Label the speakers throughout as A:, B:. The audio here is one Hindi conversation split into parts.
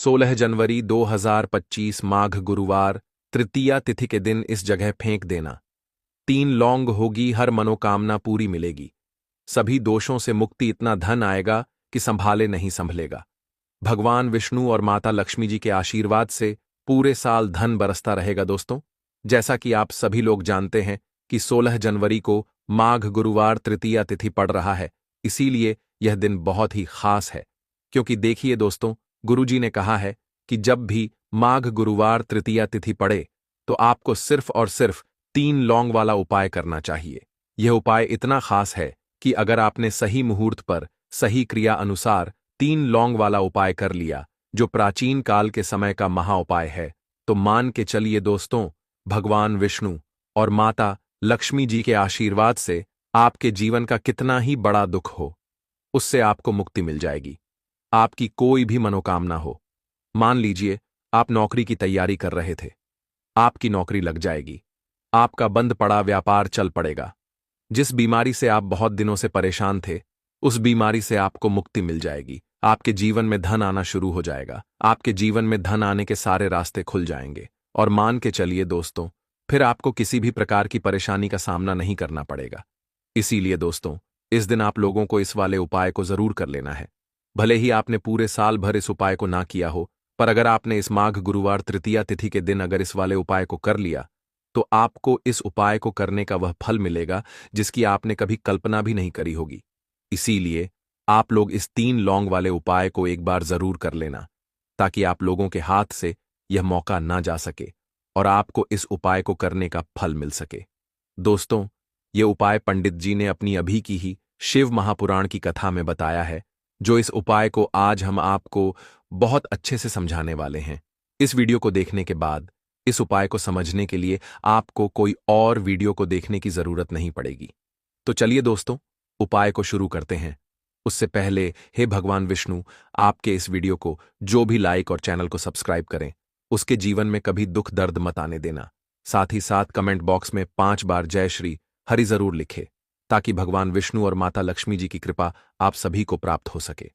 A: 16 जनवरी 2025 माघ गुरुवार तृतीया तिथि के दिन इस जगह फेंक देना। 3 लौंग होगी, हर मनोकामना पूरी मिलेगी। सभी दोषों से मुक्ति, इतना धन आएगा कि संभाले नहीं संभलेगा। भगवान विष्णु और माता लक्ष्मी जी के आशीर्वाद से पूरे साल धन बरसता रहेगा। दोस्तों, जैसा कि आप सभी लोग जानते हैं कि 16 जनवरी को माघ गुरुवार तृतीया तिथि पड़ रहा है, इसीलिए यह दिन बहुत ही खास है। क्योंकि देखिए दोस्तों, गुरुजी ने कहा है कि जब भी माघ गुरुवार तृतीया तिथि पड़े तो आपको सिर्फ और सिर्फ 3 लौंग वाला उपाय करना चाहिए। यह उपाय इतना खास है कि अगर आपने सही मुहूर्त पर सही क्रिया अनुसार 3 लौंग वाला उपाय कर लिया, जो प्राचीन काल के समय का महा उपाय है, तो मान के चलिए दोस्तों, भगवान विष्णु और माता लक्ष्मी जी के आशीर्वाद से आपके जीवन का कितना ही बड़ा दुख हो, उससे आपको मुक्ति मिल जाएगी। आपकी कोई भी मनोकामना हो, मान लीजिए आप नौकरी की तैयारी कर रहे थे, आपकी नौकरी लग जाएगी। आपका बंद पड़ा व्यापार चल पड़ेगा। जिस बीमारी से आप बहुत दिनों से परेशान थे, उस बीमारी से आपको मुक्ति मिल जाएगी। आपके जीवन में धन आना शुरू हो जाएगा। आपके जीवन में धन आने के सारे रास्ते खुल जाएंगे। और मान के चलिए दोस्तों, फिर आपको किसी भी प्रकार की परेशानी का सामना नहीं करना पड़ेगा। इसीलिए दोस्तों, इस दिन आप लोगों को इस वाले उपाय को जरूर कर लेना है। भले ही आपने पूरे साल भर इस उपाय को ना किया हो, पर अगर आपने इस माघ गुरुवार तृतीया तिथि के दिन अगर इस वाले उपाय को कर लिया, तो आपको इस उपाय को करने का वह फल मिलेगा जिसकी आपने कभी कल्पना भी नहीं करी होगी। इसीलिए आप लोग इस 3 लौंग वाले उपाय को एक बार जरूर कर लेना, ताकि आप लोगों के हाथ से यह मौका ना जा सके और आपको इस उपाय को करने का फल मिल सके। दोस्तों, यह उपाय पंडित जी ने अपनी अभी की ही शिव महापुराण की कथा में बताया है, जो इस उपाय को आज हम आपको बहुत अच्छे से समझाने वाले हैं। इस वीडियो को देखने के बाद इस उपाय को समझने के लिए आपको कोई और वीडियो को देखने की जरूरत नहीं पड़ेगी। तो चलिए दोस्तों, उपाय को शुरू करते हैं। उससे पहले हे भगवान विष्णु, आपके इस वीडियो को जो भी लाइक और चैनल को सब्सक्राइब करें, उसके जीवन में कभी दुख दर्द मत आने देना। साथ ही साथ कमेंट बॉक्स में 5 बार जय श्री हरि जरूर लिखे, ताकि भगवान विष्णु और माता लक्ष्मी जी की कृपा आप सभी को प्राप्त हो सके।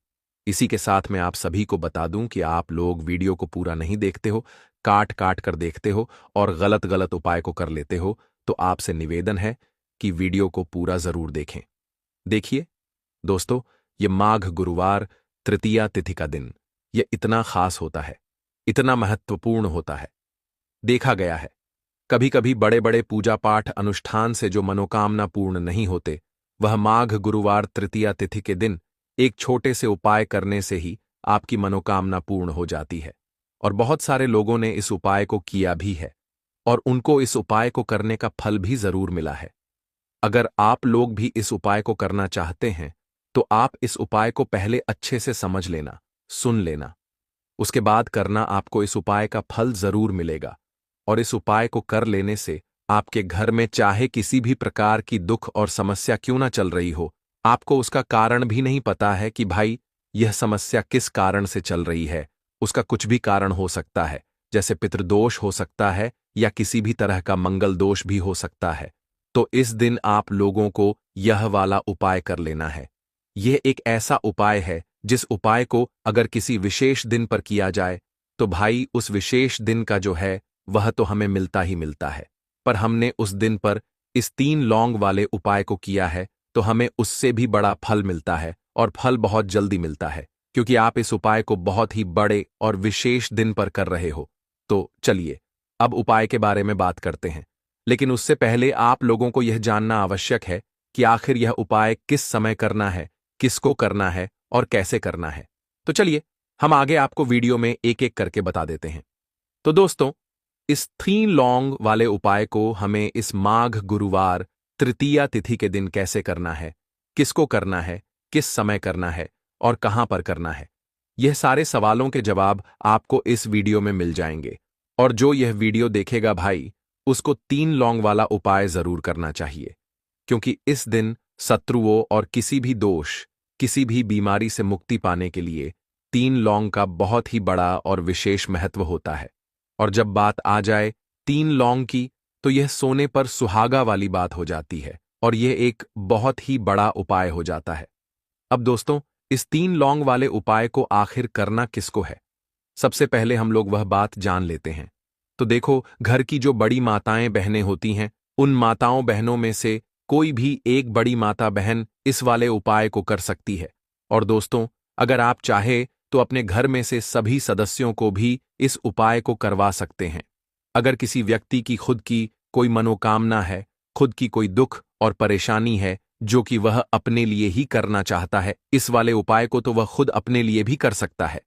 A: इसी के साथ मैं आप सभी को बता दूं कि आप लोग वीडियो को पूरा नहीं देखते हो, काट काट कर देखते हो और गलत गलत उपाय को कर लेते हो, तो आपसे निवेदन है कि वीडियो को पूरा जरूर देखें। देखिए दोस्तों, ये माघ गुरुवार तृतीया तिथि का दिन, यह इतना खास होता है, इतना महत्वपूर्ण होता है। देखा गया है, कभी कभी बड़े बड़े पूजा पाठ अनुष्ठान से जो मनोकामना पूर्ण नहीं होते, वह माघ गुरुवार तृतीया तिथि के दिन एक छोटे से उपाय करने से ही आपकी मनोकामना पूर्ण हो जाती है। और बहुत सारे लोगों ने इस उपाय को किया भी है और उनको इस उपाय को करने का फल भी जरूर मिला है। अगर आप लोग भी इस उपाय को करना चाहते हैं, तो आप इस उपाय को पहले अच्छे से समझ लेना, सुन लेना, उसके बाद करना। आपको इस उपाय का फल जरूर मिलेगा। और इस उपाय को कर लेने से आपके घर में चाहे किसी भी प्रकार की दुख और समस्या क्यों ना चल रही हो, आपको उसका कारण भी नहीं पता है कि भाई यह समस्या किस कारण से चल रही है, उसका कुछ भी कारण हो सकता है, जैसे पितृदोष हो सकता है या किसी भी तरह का मंगल दोष भी हो सकता है। तो इस दिन आप लोगों को यह वाला उपाय कर लेना है। यह एक ऐसा उपाय है जिस उपाय को अगर किसी विशेष दिन पर किया जाए, तो भाई उस विशेष दिन का जो है वह तो हमें मिलता ही मिलता है। पर हमने उस दिन पर इस 3 लौंग वाले उपाय को किया है, तो हमें उससे भी बड़ा फल मिलता है और फल बहुत जल्दी मिलता है, क्योंकि आप इस उपाय को बहुत ही बड़े और विशेष दिन पर कर रहे हो। तो चलिए अब उपाय के बारे में बात करते हैं, लेकिन उससे पहले आप लोगों को यह जानना आवश्यक है कि आखिर यह उपाय किस समय करना है, किसको करना है और कैसे करना है। तो चलिए हम आगे आपको वीडियो में एक एक करके बता देते हैं। तो दोस्तों, इस 3 लौंग वाले उपाय को हमें इस माघ गुरुवार तृतीया तिथि के दिन कैसे करना है, किसको करना है, किस समय करना है और कहां पर करना है, यह सारे सवालों के जवाब आपको इस वीडियो में मिल जाएंगे। और जो यह वीडियो देखेगा भाई, उसको 3 लौंग वाला उपाय जरूर करना चाहिए, क्योंकि इस दिन शत्रुओं और किसी भी दोष, किसी भी बीमारी से मुक्ति पाने के लिए 3 लौंग का बहुत ही बड़ा और विशेष महत्व होता है। और जब बात आ जाए 3 लौंग की, तो यह सोने पर सुहागा वाली बात हो जाती है और यह एक बहुत ही बड़ा उपाय हो जाता है। अब दोस्तों, इस 3 लौंग वाले उपाय को आखिर करना किसको है? सबसे पहले हम लोग वह बात जान लेते हैं। तो देखो, घर की जो बड़ी माताएं बहनें होती हैं, उन माताओं बहनों में से कोई भी एक बड़ी माता बहन इस वाले उपाय को कर सकती है। और दोस्तों, अगर आप चाहे तो अपने घर में से सभी सदस्यों को भी इस उपाय को करवा सकते हैं। अगर किसी व्यक्ति की खुद की कोई मनोकामना है, खुद की कोई दुख और परेशानी है जो कि वह अपने लिए ही करना चाहता है, इस वाले उपाय को तो वह खुद अपने लिए भी कर सकता है।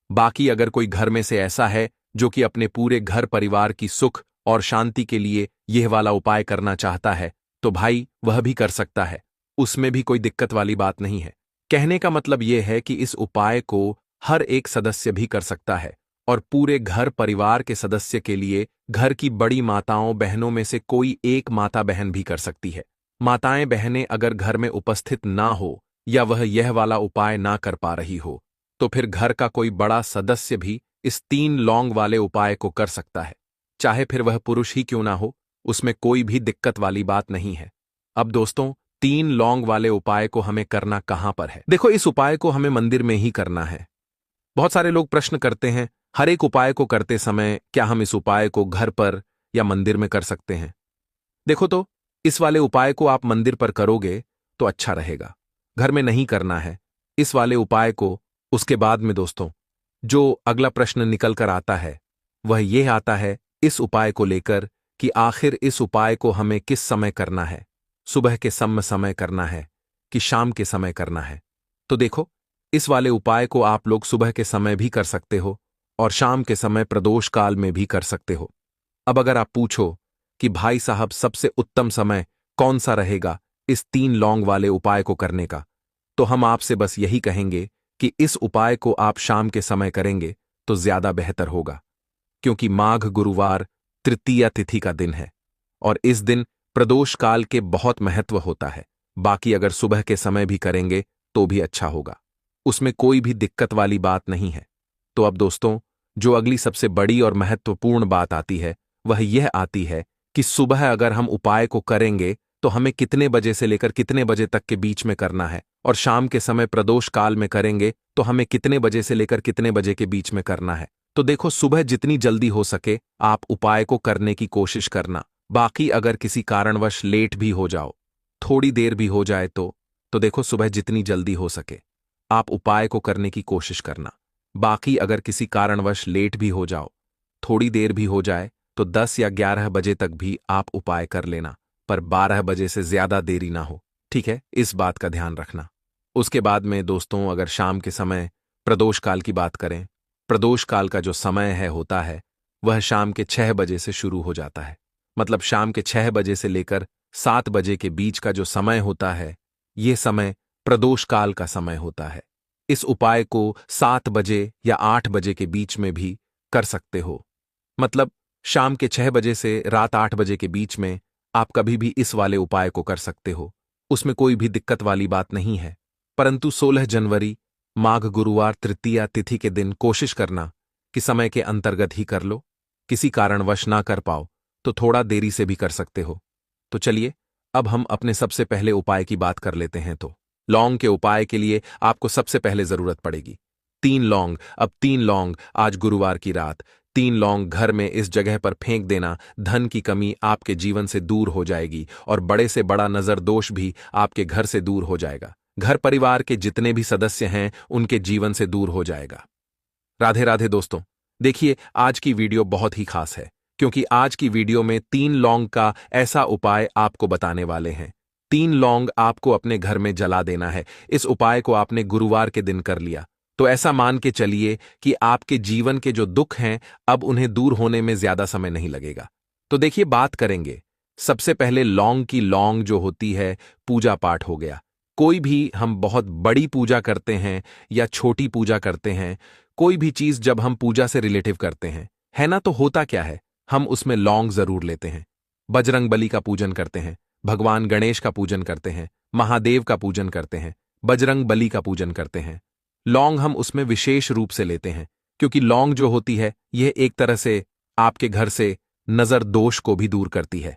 A: बाकी अगर कोई घर में से ऐसा है जो कि अपने पूरे घर परिवार की सुख और शांति के लिए यह वाला उपाय करना चाहता है, तो भाई वह भी कर सकता है। उसमें भी कोई दिक्कत वाली बात नहीं है। कहने का मतलब यह है कि इस उपाय को हर एक सदस्य भी कर सकता है और पूरे घर परिवार के सदस्य के लिए घर की बड़ी माताओं बहनों में से कोई एक माता बहन भी कर सकती है। माताएं बहनें अगर घर में उपस्थित ना हो या वह यह वाला उपाय ना कर पा रही हो, तो फिर घर का कोई बड़ा सदस्य भी इस 3 लौंग वाले उपाय को कर सकता है, चाहे फिर वह पुरुष ही क्यों ना हो। उसमें कोई भी दिक्कत वाली बात नहीं है। अब दोस्तों, 3 लौंग वाले उपाय को हमें करना कहां पर है? देखो, इस उपाय को हमें मंदिर में ही करना है। बहुत सारे लोग प्रश्न करते हैं, हर एक उपाय को करते समय क्या हम इस उपाय को घर पर या मंदिर में कर सकते हैं? देखो तो, इस वाले उपाय को आप मंदिर पर करोगे तो अच्छा रहेगा। घर में नहीं करना है इस वाले उपाय को। उसके बाद में दोस्तों, जो अगला प्रश्न निकल कर आता है वह यह आता है इस उपाय को लेकर कि आखिर इस उपाय को हमें किस समय करना है? सुबह के समय करना है कि शाम के समय करना है? तो देखो, इस वाले उपाय को आप लोग सुबह के समय भी कर सकते हो और शाम के समय प्रदोष काल में भी कर सकते हो। अब अगर आप पूछो कि भाई साहब सबसे उत्तम समय कौन सा रहेगा इस 3 लौंग वाले उपाय को करने का, तो हम आपसे बस यही कहेंगे कि इस उपाय को आप शाम के समय करेंगे तो ज्यादा बेहतर होगा, क्योंकि माघ गुरुवार तृतीया तिथि का दिन है और इस दिन प्रदोष काल के बहुत महत्व होता है। बाकी अगर सुबह के समय भी करेंगे तो भी अच्छा होगा, उसमें कोई भी दिक्कत वाली बात नहीं है। तो अब दोस्तों, जो अगली सबसे बड़ी और महत्वपूर्ण बात आती है वह यह आती है कि सुबह अगर हम उपाय को करेंगे तो हमें कितने बजे से लेकर कितने बजे तक के बीच में करना है, और शाम के समय प्रदोष काल में करेंगे तो हमें कितने बजे से लेकर कितने बजे के बीच में करना है। तो देखो, सुबह जितनी जल्दी हो सके आप उपाय को करने की कोशिश करना। बाकी अगर किसी कारणवश लेट भी हो जाओ, थोड़ी देर भी हो जाए तो देखो, सुबह जितनी जल्दी हो सके आप उपाय को करने की कोशिश करना। बाकी अगर किसी कारणवश लेट भी हो जाओ, थोड़ी देर भी हो जाए, तो 10 या 11 बजे तक भी आप उपाय कर लेना, पर 12 बजे से ज्यादा देरी ना हो। ठीक है, इस बात का ध्यान रखना। उसके बाद में दोस्तों, अगर शाम के समय प्रदोष काल की बात करें, प्रदोष काल का जो समय होता है वह शाम के 6 बजे से शुरू हो जाता है। मतलब शाम के 6 बजे से लेकर 7 बजे के बीच का जो समय होता है, यह समय प्रदोष काल का समय होता है। इस उपाय को 7 बजे या 8 बजे के बीच में भी कर सकते हो। मतलब शाम के 6 बजे से रात 8 बजे के बीच में आप कभी भी इस वाले उपाय को कर सकते हो, उसमें कोई भी दिक्कत वाली बात नहीं है। परंतु 16 जनवरी माघ गुरुवार तृतीया तिथि के दिन कोशिश करना कि समय के अंतर्गत ही कर लो। किसी कारणवश ना कर पाओ तो थोड़ा देरी से भी कर सकते हो। तो चलिए, अब हम अपने सबसे पहले उपाय की बात कर लेते हैं। तो लौंग के उपाय के लिए आपको सबसे पहले जरूरत पड़ेगी 3 लौंग। अब 3 लौंग आज गुरुवार की रात 3 लौंग घर में इस जगह पर फेंक देना। धन की कमी आपके जीवन से दूर हो जाएगी और बड़े से बड़ा नजर दोष भी आपके घर से दूर हो जाएगा। घर परिवार के जितने भी सदस्य हैं उनके जीवन से दूर हो जाएगा। राधे राधे दोस्तों, देखिए, आज की वीडियो बहुत ही खास है, क्योंकि आज की वीडियो में 3 लौंग का ऐसा उपाय आपको बताने वाले हैं। 3 लौंग आपको अपने घर में जला देना है। इस उपाय को आपने गुरुवार के दिन कर लिया तो ऐसा मान के चलिए कि आपके जीवन के जो दुख हैं अब उन्हें दूर होने में ज्यादा समय नहीं लगेगा। तो देखिए, बात करेंगे सबसे पहले लौंग की। लौंग जो होती है, पूजा पाठ हो गया। कोई भी हम बहुत बड़ी पूजा करते हैं या छोटी पूजा करते हैं, कोई भी चीज जब हम पूजा से रिलेटिव करते हैं, है ना, तो होता क्या है, हम उसमें लौंग जरूर लेते हैं। बजरंग बली का पूजन करते हैं, भगवान गणेश का पूजन करते हैं, महादेव का पूजन करते हैं, बजरंग बली का पूजन करते हैं। लौंग हम उसमें विशेष रूप से लेते हैं, क्योंकि लौंग जो होती है यह एक तरह से आपके घर से नजर दोष को भी दूर करती है,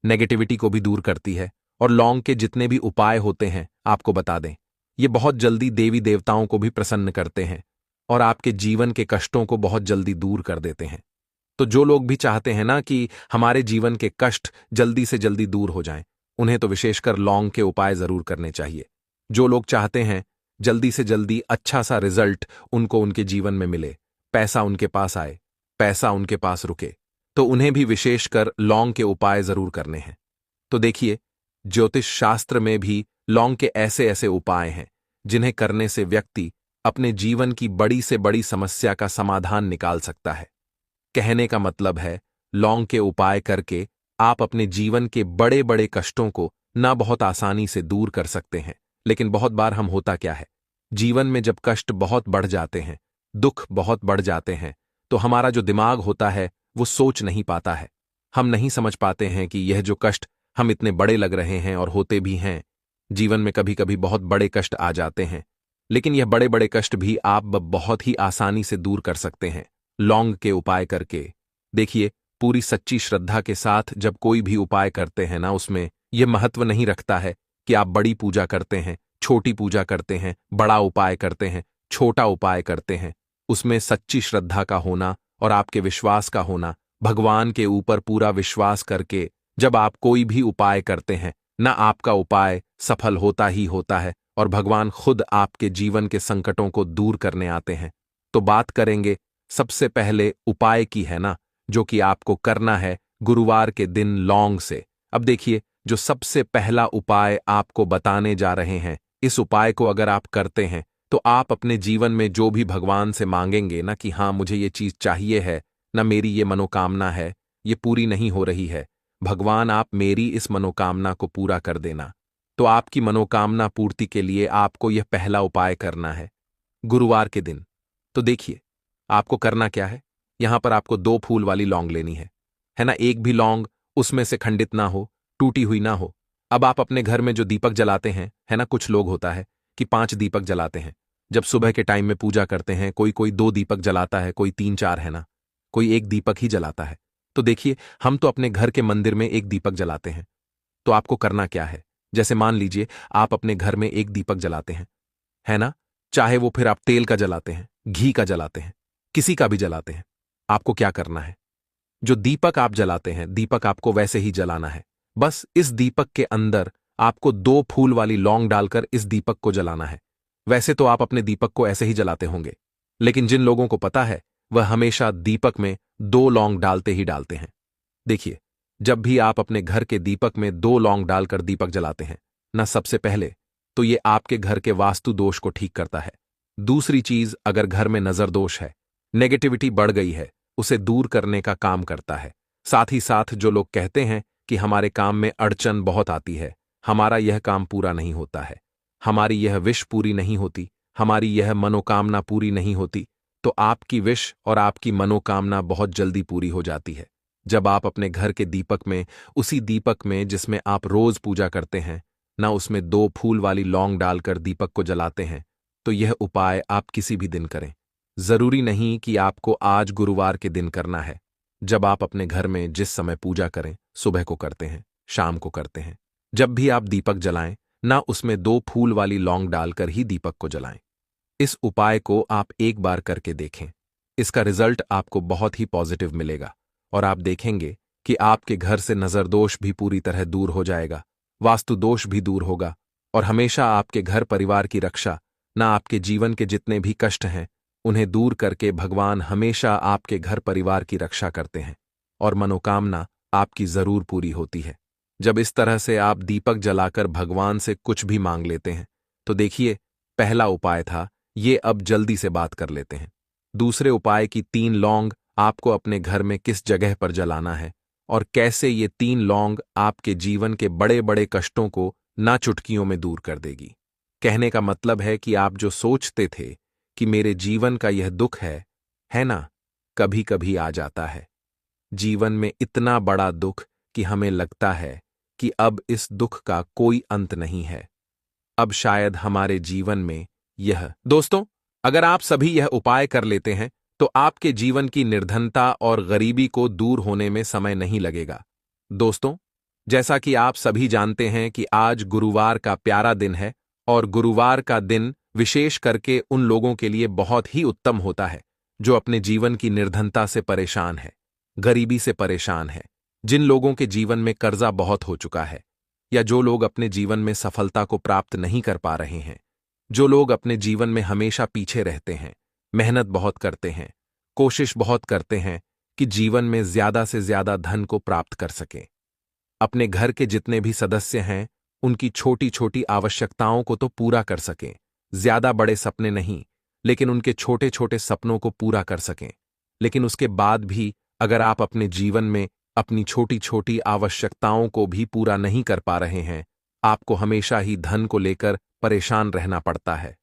A: नेगेटिविटी को भी दूर करती है। और लौंग के जितने भी उपाय होते हैं आपको बता दें, ये बहुत जल्दी देवी देवताओं को भी प्रसन्न करते हैं। और आपके जीवन के कष्टों को बहुत जल्दी दूर कर देते हैं। तो जो लोग भी चाहते हैं ना कि हमारे जीवन के कष्ट जल्दी से जल्दी दूर हो जाएं, उन्हें तो विशेषकर लौंग के उपाय जरूर करने चाहिए। जो लोग चाहते हैं जल्दी से जल्दी अच्छा सा रिजल्ट उनको उनके जीवन में मिले, पैसा उनके पास आए, पैसा उनके पास रुके, तो उन्हें भी विशेषकर लौंग के उपाय जरूर करने हैं। तो देखिए, ज्योतिष शास्त्र में भी लौंग के ऐसे ऐसे उपाय हैं जिन्हें करने से व्यक्ति अपने जीवन की बड़ी से बड़ी समस्या का समाधान निकाल सकता है। कहने का मतलब है, लौंग के उपाय करके आप अपने जीवन के बड़े बड़े कष्टों को ना बहुत आसानी से दूर कर सकते हैं। लेकिन बहुत बार हम होता क्या है, जीवन में जब कष्ट बहुत बढ़ जाते हैं, दुख बहुत बढ़ जाते हैं, तो हमारा जो दिमाग होता है वो सोच नहीं पाता है। हम नहीं समझ पाते हैं कि यह जो कष्ट हम इतने बड़े लग रहे हैं और होते भी हैं। जीवन में कभी कभी बहुत बड़े कष्ट आ जाते हैं, लेकिन यह बड़े बड़े कष्ट भी आप बहुत ही आसानी से दूर कर सकते हैं लौंग के उपाय करके। देखिए, पूरी सच्ची श्रद्धा के साथ जब कोई भी उपाय करते हैं ना, उसमें यह महत्व नहीं रखता है कि आप बड़ी पूजा करते हैं, छोटी पूजा करते हैं, बड़ा उपाय करते हैं, छोटा उपाय करते हैं। उसमें सच्ची श्रद्धा का होना और आपके विश्वास का होना, भगवान के ऊपर पूरा विश्वास करके जब आप कोई भी उपाय करते हैं ना, आपका उपाय सफल होता ही होता है और भगवान खुद आपके जीवन के संकटों को दूर करने आते हैं। तो बात करेंगे सबसे पहले उपाय की, है ना, जो कि आपको करना है गुरुवार के दिन लौंग से। अब देखिए, जो सबसे पहला उपाय आपको बताने जा रहे हैं, इस उपाय को अगर आप करते हैं तो आप अपने जीवन में जो भी भगवान से मांगेंगे ना कि हाँ मुझे ये चीज चाहिए है, ना मेरी ये मनोकामना है, ये पूरी नहीं हो रही है, भगवान आप मेरी इस मनोकामना को पूरा कर देना। तो आपकी मनोकामना पूर्ति के लिए आपको यह पहला उपाय करना है गुरुवार के दिन। तो देखिए, आपको करना क्या है, यहां पर आपको 2 फूल वाली लौंग लेनी है ना। एक भी लौंग उसमें से खंडित ना हो, टूटी हुई ना हो। अब आप अपने घर में जो दीपक जलाते हैं, है ना, कुछ लोग होता है कि 5 दीपक जलाते हैं जब सुबह के टाइम में पूजा करते हैं। कोई कोई 2 दीपक जलाता है, कोई 3-4, है ना, कोई 1 दीपक ही जलाता है। तो देखिए, हम तो अपने घर के मंदिर में 1 दीपक जलाते हैं। तो आपको करना क्या है, जैसे मान लीजिए आप अपने घर में 1 दीपक जलाते हैं, है ना, चाहे वो फिर आप तेल का जलाते हैं, घी का जलाते हैं, किसी का भी जलाते हैं, आपको क्या करना है, जो दीपक आप जलाते हैं, दीपक आपको वैसे ही जलाना है। बस इस दीपक के अंदर आपको 2 फूल वाली लौंग डालकर इस दीपक को जलाना है। वैसे तो आप अपने दीपक को ऐसे ही जलाते होंगे, लेकिन जिन लोगों को पता है वह हमेशा दीपक में 2 लौंग डालते ही डालते हैं। देखिए, जब भी आप अपने घर के दीपक में 2 लौंग डालकर दीपक जलाते हैं ना, सबसे पहले तो ये आपके घर के वास्तु दोष को ठीक करता है। दूसरी चीज, अगर घर में नजर दोष है, नेगेटिविटी बढ़ गई है, उसे दूर करने का काम करता है। साथ ही साथ जो लोग कहते हैं कि हमारे काम में अड़चन बहुत आती है, हमारा यह काम पूरा नहीं होता है, हमारी यह विश पूरी नहीं होती, हमारी यह मनोकामना पूरी नहीं होती, तो आपकी विश और आपकी मनोकामना बहुत जल्दी पूरी हो जाती है जब आप अपने घर के दीपक में, उसी दीपक में जिसमें आप रोज पूजा करते हैं ना, उसमें 2 फूल वाली लौंग डालकर दीपक को जलाते हैं। तो यह उपाय आप किसी भी दिन करें, जरूरी नहीं कि आपको आज गुरुवार के दिन करना है। जब आप अपने घर में जिस समय पूजा करें, सुबह को करते हैं, शाम को करते हैं, जब भी आप दीपक जलाएं ना, उसमें 2 फूल वाली लौंग डालकर ही दीपक को जलाएं। इस उपाय को आप एक बार करके देखें, इसका रिजल्ट आपको बहुत ही पॉजिटिव मिलेगा और आप देखेंगे कि आपके घर से नजरदोष भी पूरी तरह दूर हो जाएगा, वास्तु दोष भी दूर होगा और हमेशा आपके घर परिवार की रक्षा, ना आपके जीवन के जितने भी कष्ट हैं उन्हें दूर करके भगवान हमेशा आपके घर परिवार की रक्षा करते हैं और मनोकामना आपकी जरूर पूरी होती है। जब इस तरह से आप दीपक जलाकर भगवान से कुछ भी मांग लेते हैं, तो देखिए, पहला उपाय था ये, अब जल्दी से बात कर लेते हैं। दूसरे उपाय की 3 लौंग आपको अपने घर में किस जगह पर जलाना है और कैसे ये 3 लौंग आपके जीवन के बड़े बड़े कष्टों को ना चुटकियों में दूर कर देगी। कहने का मतलब है कि आप जो सोचते थे कि मेरे जीवन का यह दुख है ना, कभी कभी आ जाता है जीवन में इतना बड़ा दुख कि हमें लगता है कि अब इस दुख का कोई अंत नहीं है, अब शायद हमारे जीवन में यह। दोस्तों, अगर आप सभी यह उपाय कर लेते हैं तो आपके जीवन की निर्धनता और गरीबी को दूर होने में समय नहीं लगेगा। दोस्तों, जैसा कि आप सभी जानते हैं कि आज गुरुवार का प्यारा दिन है और गुरुवार का दिन विशेष करके उन लोगों के लिए बहुत ही उत्तम होता है जो अपने जीवन की निर्धनता से परेशान है, गरीबी से परेशान है, जिन लोगों के जीवन में कर्जा बहुत हो चुका है, या जो लोग अपने जीवन में सफलता को प्राप्त नहीं कर पा रहे हैं, जो लोग अपने जीवन में हमेशा पीछे रहते हैं, मेहनत बहुत करते हैं, कोशिश बहुत करते हैं कि जीवन में ज्यादा से ज्यादा धन को प्राप्त कर सकें। अपने घर के जितने भी सदस्य हैं उनकी छोटी छोटी आवश्यकताओं को तो पूरा कर सकें, ज्यादा बड़े सपने नहीं, लेकिन उनके छोटे छोटे सपनों को पूरा कर सकें। लेकिन उसके बाद भी अगर आप अपने जीवन में अपनी छोटी छोटी आवश्यकताओं को भी पूरा नहीं कर पा रहे हैं, आपको हमेशा ही धन को लेकर परेशान रहना पड़ता है।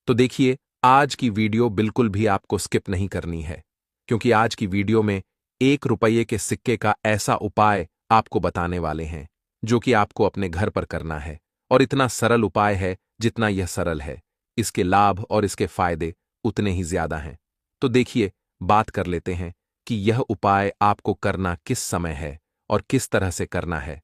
A: तो देखिए, आज की वीडियो बिल्कुल भी आपको स्किप नहीं करनी है, क्योंकि आज की वीडियो में 1 रुपये के सिक्के का ऐसा उपाय आपको बताने वाले हैं जो कि आपको अपने घर पर करना है। और इतना सरल उपाय है, जितना यह सरल है इसके लाभ और इसके फायदे उतने ही ज्यादा हैं। तो देखिए, बात कर लेते हैं कि यह उपाय आपको करना किस समय है और किस तरह से करना है,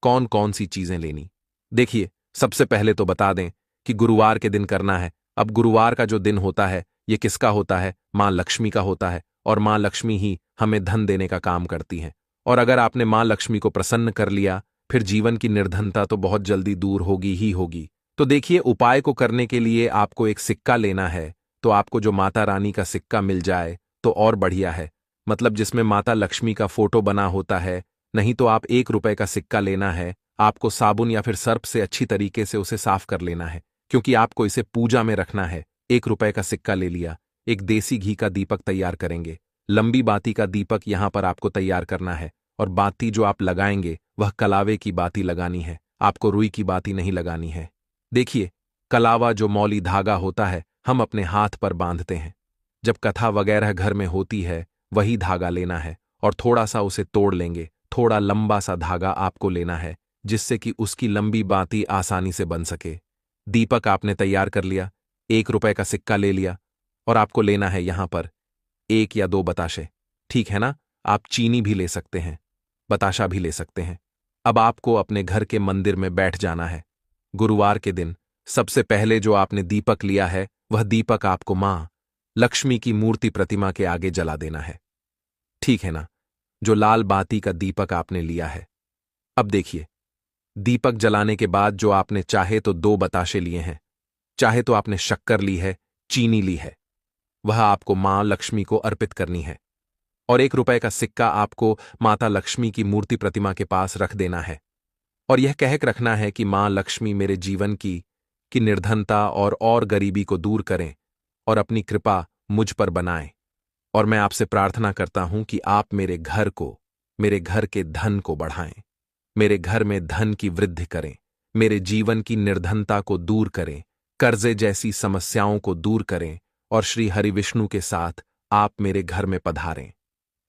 A: कौन कौन सी चीजें लेनी। देखिए, सबसे पहले तो बता दें कि गुरुवार के दिन करना है। अब गुरुवार का जो दिन होता है ये किसका होता है? मां लक्ष्मी का होता है, और मां लक्ष्मी ही हमें धन देने का काम करती हैं। और अगर आपने मां लक्ष्मी को प्रसन्न कर लिया, फिर जीवन की निर्धनता तो बहुत जल्दी दूर होगी ही होगी। तो देखिए, उपाय को करने के लिए आपको एक सिक्का लेना है। तो आपको जो माता रानी का सिक्का मिल जाए तो और बढ़िया है, मतलब जिसमें माता लक्ष्मी का फोटो बना होता है। नहीं तो आप 1 रुपये का सिक्का लेना है। आपको साबुन या फिर सर्फ से अच्छी तरीके से उसे साफ कर लेना है, क्योंकि आपको इसे पूजा में रखना है। 1 रुपये का सिक्का ले लिया, एक देसी घी का दीपक तैयार करेंगे। लंबी बाती का दीपक यहां पर आपको तैयार करना है, और बाती जो आप लगाएंगे वह कलावे की बाती लगानी है, आपको रुई की बाती नहीं लगानी है। देखिए, कलावा जो मौली धागा होता है हम अपने हाथ पर बांधते हैं। जब कथा वगैरह घर में होती है वही धागा लेना है, और थोड़ा सा उसे तोड़ लेंगे। थोड़ा लंबा सा धागा आपको लेना है, जिससे कि उसकी लंबी बाती आसानी से बन सके। दीपक आपने तैयार कर लिया, 1 रुपये का सिक्का ले लिया, और आपको लेना है यहां पर 1 या 2 बताशे। ठीक है ना? आप चीनी भी ले सकते हैं, बताशा भी ले सकते हैं। अब आपको अपने घर के मंदिर में बैठ जाना है। गुरुवार के दिन सबसे पहले जो आपने दीपक लिया है वह दीपक आपको मां लक्ष्मी की मूर्ति प्रतिमा के आगे जला देना है। ठीक है ना? जो लाल बाती का दीपक आपने लिया है। अब देखिए, दीपक जलाने के बाद जो आपने चाहे तो 2 बताशे लिए हैं, चाहे तो आपने शक्कर ली है, चीनी ली है, वह आपको मां लक्ष्मी को अर्पित करनी है। और 1 रुपये का सिक्का आपको माता लक्ष्मी की मूर्ति प्रतिमा के पास रख देना है, और यह कहकर रखना है कि मां लक्ष्मी मेरे जीवन की निर्धनता और गरीबी को दूर करें और अपनी कृपा मुझ पर बनाएं। और मैं आपसे प्रार्थना करता हूं कि आप मेरे घर के धन को बढ़ाएं, मेरे घर में धन की वृद्धि करें, मेरे जीवन की निर्धनता को दूर करें, कर्जे जैसी समस्याओं को दूर करें, और श्री हरि विष्णु के साथ आप मेरे घर में पधारें।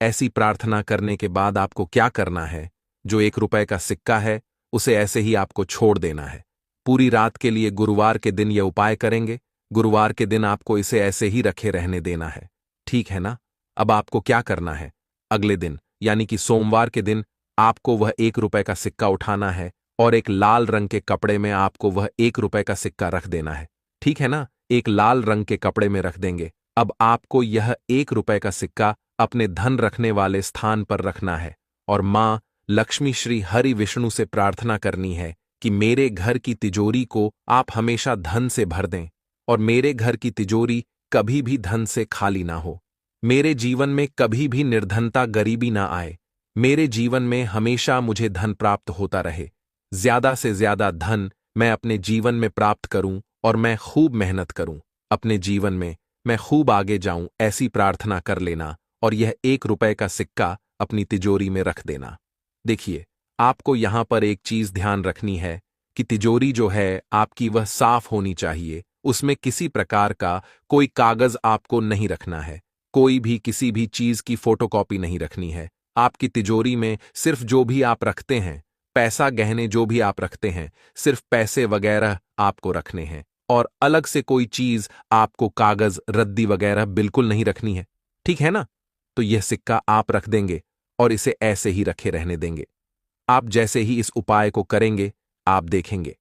A: ऐसी प्रार्थना करने के बाद आपको क्या करना है? जो 1 रुपये का सिक्का है उसे ऐसे ही आपको छोड़ देना है। पूरी रात के लिए गुरुवार के दिन यह उपाय करेंगे। गुरुवार के दिन आपको इसे ऐसे ही रखे रहने देना है। ठीक है ना? अब आपको क्या करना है? अगले दिन यानी कि सोमवार के दिन आपको वह 1 रुपये का सिक्का उठाना है, और एक लाल रंग के कपड़े में आपको वह 1 रुपये का सिक्का रख देना है। ठीक है ना? एक लाल रंग के कपड़े में रख देंगे। अब आपको यह 1 रुपये का सिक्का अपने धन रखने वाले स्थान पर रखना है, और मां लक्ष्मी श्री हरि विष्णु से प्रार्थना करनी है कि मेरे घर की तिजोरी को आप हमेशा धन से भर दें, और मेरे घर की तिजोरी कभी भी धन से खाली ना हो। मेरे जीवन में कभी भी निर्धनता गरीबी ना आए। मेरे जीवन में हमेशा मुझे धन प्राप्त होता रहे। ज्यादा से ज्यादा धन मैं अपने जीवन में प्राप्त करूं, और मैं खूब मेहनत करूं। अपने जीवन में मैं खूब आगे जाऊं, ऐसी प्रार्थना कर लेना, और यह 1 रुपये का सिक्का अपनी तिजोरी में रख देना। देखिए, आपको यहां पर एक चीज ध्यान रखनी है कि तिजोरी जो है आपकी वह साफ होनी चाहिए। उसमें किसी प्रकार का कोई कागज आपको नहीं रखना है, कोई भी किसी भी चीज की फोटोकॉपी नहीं रखनी है। आपकी तिजोरी में सिर्फ जो भी आप रखते हैं, पैसा गहने जो भी आप रखते हैं, सिर्फ पैसे वगैरह आपको रखने हैं, और अलग से कोई चीज आपको कागज रद्दी वगैरह बिल्कुल नहीं रखनी है। ठीक है ना? तो यह सिक्का आप रख देंगे और इसे ऐसे ही रखे रहने देंगे। आप जैसे ही इस उपाय को करेंगे आप देखेंगे,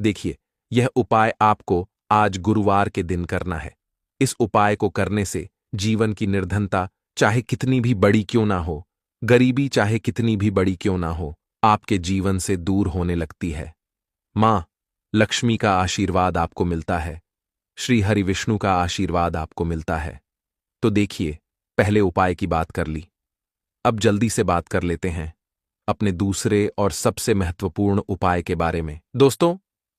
A: देखिए, यह उपाय आपको आज गुरुवार के दिन करना है। इस उपाय को करने से जीवन की निर्धनता चाहे कितनी भी बड़ी क्यों ना हो, गरीबी चाहे कितनी भी बड़ी क्यों ना हो, आपके जीवन से दूर होने लगती है। मां लक्ष्मी का आशीर्वाद आपको मिलता है, श्री हरि विष्णु का आशीर्वाद आपको मिलता है। तो देखिए, पहले उपाय की बात कर ली, अब जल्दी से बात कर लेते हैं अपने दूसरे और सबसे महत्वपूर्ण उपाय के बारे में। दोस्तों,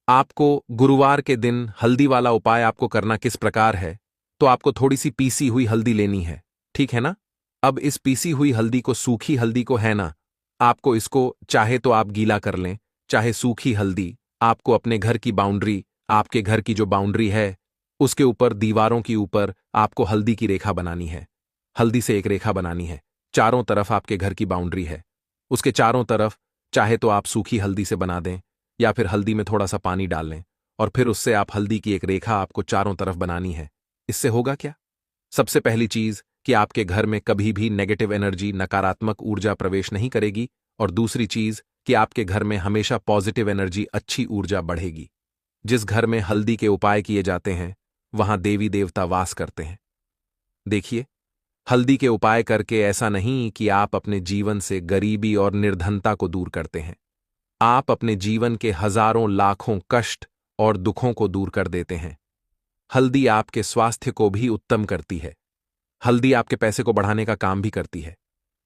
A: आपको गुरुवार के दिन हल्दी वाला उपाय आपको करना किस प्रकार है, तो आपको थोड़ी सी पीसी हुई हल्दी लेनी है, ठीक है ना। अब इस पीसी हुई हल्दी को, सूखी हल्दी को है ना, आपको इसको चाहे तो आप गीला कर लें, चाहे सूखी हल्दी आपको अपने घर की बाउंड्री, आपके घर की जो बाउंड्री है उसके ऊपर, दीवारों के ऊपर आपको हल्दी की रेखा बनानी है। हल्दी से एक रेखा बनानी है, चारों तरफ आपके घर की बाउंड्री है, उसके चारों तरफ चाहे तो आप सूखी हल्दी से बना दें या फिर हल्दी में थोड़ा सा पानी डाल लें और फिर उससे आप हल्दी की एक रेखा आपको चारों तरफ बनानी है। इससे होगा क्या? सबसे पहली चीज कि आपके घर में कभी भी नेगेटिव एनर्जी, नकारात्मक ऊर्जा प्रवेश नहीं करेगी, और दूसरी चीज कि आपके घर में हमेशा पॉजिटिव एनर्जी, अच्छी ऊर्जा बढ़ेगी। जिस घर में हल्दी के उपाय किए जाते हैं वहां देवी देवता वास करते हैं। देखिए, हल्दी के उपाय करके ऐसा नहीं कि आप अपने जीवन से गरीबी और निर्धनता को दूर करते हैं, आप अपने जीवन के हजारों लाखों कष्ट और दुखों को दूर कर देते हैं। हल्दी आपके स्वास्थ्य को भी उत्तम करती है, हल्दी आपके पैसे को बढ़ाने का काम भी करती है।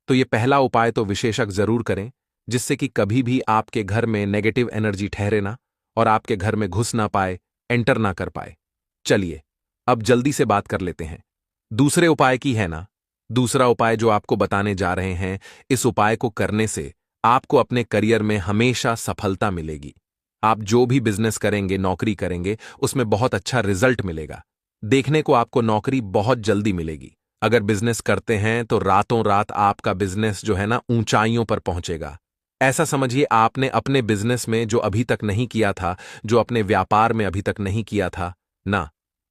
A: तो ये पहला उपाय तो विशेषक जरूर करें, जिससे कि कभी भी आपके घर में नेगेटिव एनर्जी ठहरे ना और आपके घर में घुस ना पाए, एंटर ना कर पाए। चलिए, अब जल्दी से बात कर लेते हैं दूसरे उपाय की, है ना। दूसरा उपाय जो आपको बताने जा रहे हैं, इस उपाय को करने से आपको अपने करियर में हमेशा सफलता मिलेगी। आप जो भी बिजनेस करेंगे, नौकरी करेंगे, उसमें बहुत अच्छा रिजल्ट मिलेगा। देखने को आपको नौकरी बहुत जल्दी मिलेगी। अगर बिजनेस करते हैं तो रातों रात आपका बिजनेस जो है ना, ऊंचाइयों पर पहुंचेगा। ऐसा समझिए, आपने अपने बिजनेस में जो अभी तक नहीं किया था, जो अपने व्यापार में अभी तक नहीं किया था ना,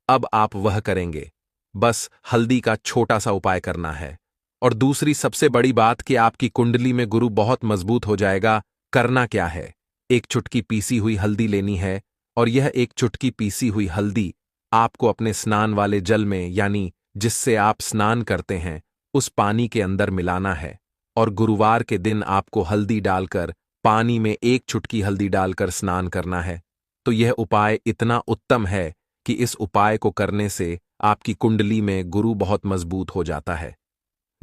A: अब आप वह करेंगे। बस हल्दी का छोटा सा उपाय करना है। और दूसरी सबसे बड़ी बात कि आपकी कुंडली में गुरु बहुत मजबूत हो जाएगा। करना क्या है? एक चुटकी पीसी हुई हल्दी लेनी है, और यह एक चुटकी पीसी हुई हल्दी आपको अपने स्नान वाले जल में, यानी जिससे आप स्नान करते हैं, उस पानी के अंदर मिलाना है। और गुरुवार के दिन आपको हल्दी डालकर, पानी में एक चुटकी हल्दी डालकर स्नान करना है। तो यह उपाय इतना उत्तम है कि इस उपाय को करने से आपकी कुंडली में गुरु बहुत मजबूत हो जाता है।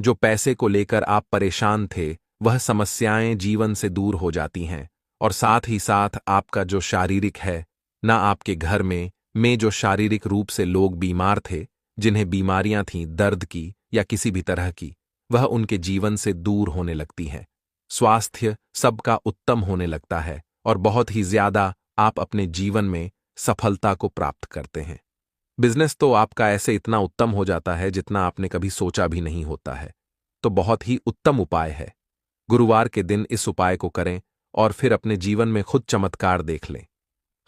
A: जो पैसे को लेकर आप परेशान थे, वह समस्याएं जीवन से दूर हो जाती हैं, और साथ ही साथ आपका जो शारीरिक है ना, आपके घर में जो शारीरिक रूप से लोग बीमार थे, जिन्हें बीमारियां थीं दर्द की या किसी भी तरह की, वह उनके जीवन से दूर होने लगती हैं। स्वास्थ्य सबका उत्तम होने लगता है और बहुत ही ज्यादा आप अपने जीवन में सफलता को प्राप्त करते हैं। बिजनेस तो आपका ऐसे इतना उत्तम हो जाता है जितना आपने कभी सोचा भी नहीं होता है। तो बहुत ही उत्तम उपाय है। गुरुवार के दिन इस उपाय को करें और फिर अपने जीवन में खुद चमत्कार देख लें।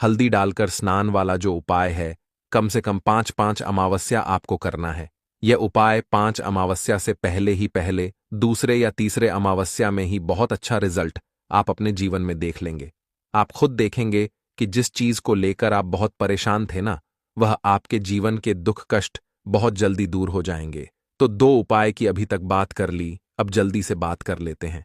A: हल्दी डालकर स्नान वाला जो उपाय है, कम से कम 5-5 अमावस्या आपको करना है। यह उपाय 5 अमावस्या से पहले ही पहले, दूसरे या तीसरे अमावस्या में ही बहुत अच्छा रिजल्ट आप अपने जीवन में देख लेंगे। आप खुद देखेंगे कि जिस चीज को लेकर आप बहुत परेशान थे ना, वह आपके जीवन के दुख कष्ट बहुत जल्दी दूर हो जाएंगे। तो 2 उपाय की अभी तक बात कर ली, अब जल्दी से बात कर लेते हैं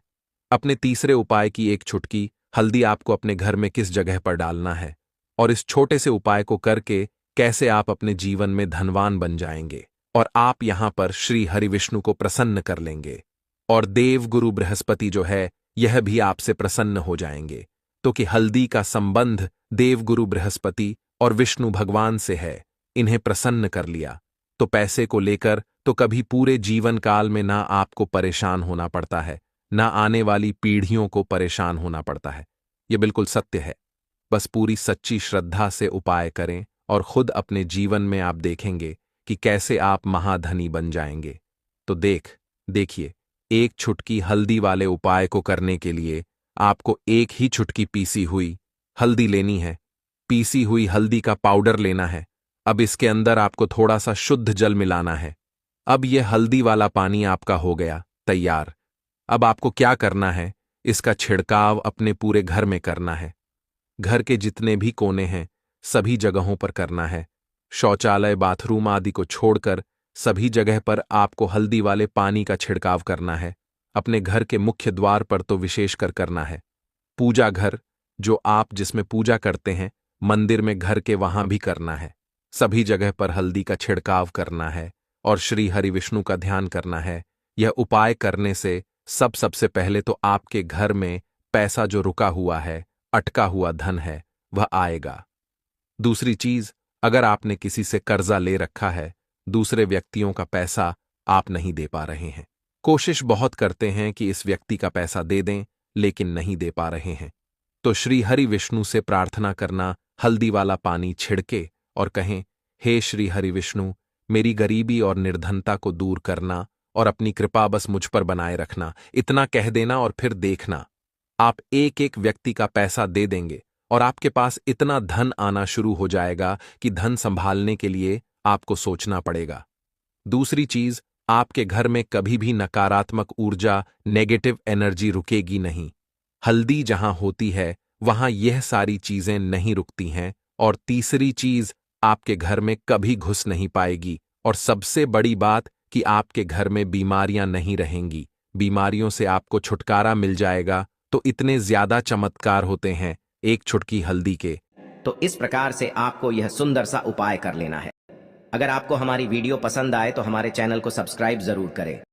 A: अपने तीसरे उपाय की। एक चुटकी हल्दी आपको अपने घर में किस जगह पर डालना है, और इस छोटे से उपाय को करके कैसे आप अपने जीवन में धनवान बन जाएंगे, और आप यहां पर श्री हरि विष्णु को प्रसन्न कर लेंगे, और देव गुरु बृहस्पति जो है यह भी आपसे प्रसन्न हो जाएंगे। तो कि हल्दी का संबंध देव गुरु बृहस्पति और विष्णु भगवान से है, इन्हें प्रसन्न कर लिया तो पैसे को लेकर तो कभी पूरे जीवन काल में ना आपको परेशान होना पड़ता है, ना आने वाली पीढ़ियों को परेशान होना पड़ता है। यह बिल्कुल सत्य है। बस पूरी सच्ची श्रद्धा से उपाय करें और खुद अपने जीवन में आप देखेंगे कि कैसे आप महाधनी बन जाएंगे। तो देखिए, एक चुटकी हल्दी वाले उपाय को करने के लिए आपको एक ही चुटकी पीसी हुई हल्दी लेनी है। पीसी हुई हल्दी का पाउडर लेना है। अब इसके अंदर आपको थोड़ा सा शुद्ध जल मिलाना है। अब यह हल्दी वाला पानी आपका हो गया तैयार। अब आपको क्या करना है, इसका छिड़काव अपने पूरे घर में करना है। घर के जितने भी कोने हैं, सभी जगहों पर करना है। शौचालय, बाथरूम आदि को छोड़कर सभी जगह पर आपको हल्दी वाले पानी का छिड़काव करना है। अपने घर के मुख्य द्वार पर तो विशेषकर करना है। पूजा घर, जो आप जिसमें पूजा करते हैं, मंदिर में घर के वहां भी करना है। सभी जगह पर हल्दी का छिड़काव करना है और श्री हरि विष्णु का ध्यान करना है। यह उपाय करने से सबसे पहले तो आपके घर में पैसा जो रुका हुआ है, अटका हुआ धन है, वह आएगा। दूसरी चीज, अगर आपने किसी से कर्जा ले रखा है, दूसरे व्यक्तियों का पैसा आप नहीं दे पा रहे हैं, कोशिश बहुत करते हैं कि इस व्यक्ति का पैसा दे दें, लेकिन नहीं दे पा रहे हैं, तो श्री हरि विष्णु से प्रार्थना करना, हल्दी वाला पानी छिड़के और कहें, हे श्री हरि विष्णु, मेरी गरीबी और निर्धनता को दूर करना और अपनी कृपा बस मुझ पर बनाए रखना। इतना कह देना और फिर देखना, आप एक एक व्यक्ति का पैसा दे देंगे और आपके पास इतना धन आना शुरू हो जाएगा कि धन संभालने के लिए आपको सोचना पड़ेगा। दूसरी चीज, आपके घर में कभी भी नकारात्मक ऊर्जा, नेगेटिव एनर्जी रुकेगी नहीं। हल्दी जहां होती है वहां यह सारी चीजें नहीं रुकती हैं। और तीसरी चीज, आपके घर में कभी घुस नहीं पाएगी। और सबसे बड़ी बात कि आपके घर में बीमारियां नहीं रहेंगी, बीमारियों से आपको छुटकारा मिल जाएगा। तो इतने ज्यादा चमत्कार होते हैं एक चुटकी हल्दी के।
B: तो इस प्रकार से आपको यह सुंदर सा उपाय कर लेना है। अगर आपको हमारी वीडियो पसंद आए तो हमारे चैनल को सब्सक्राइब जरूर करें।